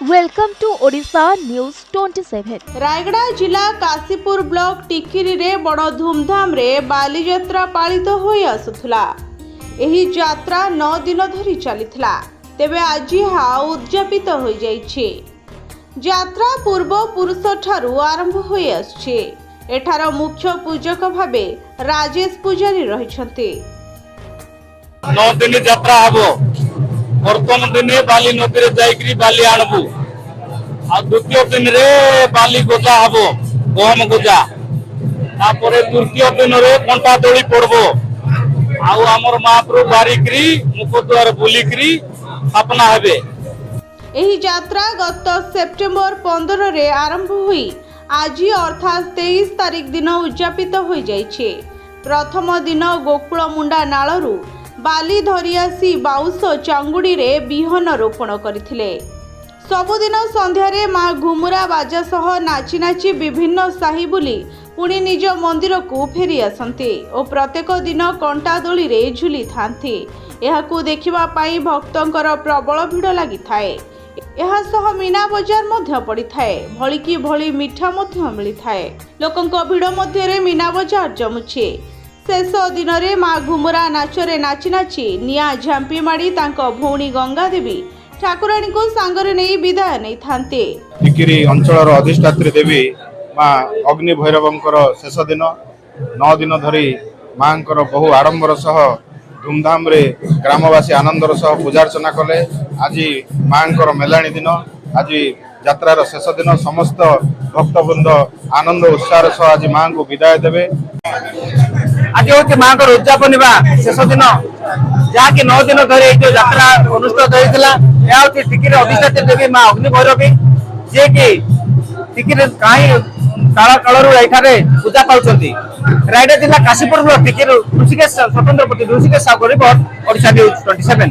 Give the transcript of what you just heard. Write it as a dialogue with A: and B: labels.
A: Welcome to Odisha News 27.
B: Rayagada जिला Kashipur block टिकिरी रे बड़ धूमधाम रे बाली यात्रा पालित होई आसुथला। एही यात्रा 9 दिन धरी चलीथला। तेबे आज हा उद्यापित होई जाईछि। यात्रा पूर्व पुरुष ठारू आरंभ होई आछे। एठार मुख्य पूजक भाबे राजेश पुजारी रहिछन्ते।
C: 9 दिन यात्रा हबो। प्रथम दिन बाली नदी रे जाइकरी बाली आणबू आ द्वितीय दिन रे बाली गोजा हबो गहम गोजा तापरे तृतीय दिन रे कंटा दोली पड़बो आउ हमर महाप्रभु बारिकरी मुख द्वार बुलिकरी स्थापना हेबे।
B: एही यात्रा गत सेप्टेम्बर 15 रे आरंभ हुई आज अर्थात 23 तारिख दिन उद्यापित होई जाइछे। प्रथम दिन गोकुल मुंडा नाळरू बाली धरी आसी बाउस चांगुड़ी रे बिहन रोपण करथिले। सबुदिन संध्यारे माँ घुमुरा बाजा सह नाची नाची विभिन्न साही बुली पुणी निज मंदिर को फेरी आसंती और प्रत्येक दिन कंटा दोली रे झुली थांती। एहाकू देखिबा पाई भक्तंकर प्रबल भिड़ लागि थाए। एहा सह मीना बजार मध्य पड़ी थाए। भली की भली मिठा मध्य मिली थाए। लोकंक भिड़ मध्य रे मीना बजार जमुछे। शेष दिन रे माँ घुमुरा नाचरे नाची नाची निया झांपी माड़ी तांको भौणी गंगा देवी ठाकुराणी को सांगरे नहीं विदाय नहीं थांते।
D: टिकिरी अंचल अधिष्ठात्री देवी माँ अग्नि भैरवंकर शेष दिन 9 दिन धरी माँ बहु आडंबर सह धूमधाम रे ग्रामवासी आनंदर सह पूजार्चना कले। आज माँ मेलाणी दिन आज यात्रार शेष दिन समस्त भक्तवृंद आनंद उत्साह सह आज माँ को विदाय देवे।
C: आज हूँ माँ को उद्यापन शेष दिन जहाँकि 9 दिन धरी जो यात्रा अनुष्ठित होता है टिकिरी अधिष्ठात्री देवी माँ अग्नि भैरवी जे कि टिकिरी कहीं काल काल पूजा पाँच। रायगड़ा जिला काशीपुर ब्लॉक टिकिरी ऋषिकेश स्वतंत्र प्रति ऋषिकेश रिपोर्ट ओडिशा न्यूज 27।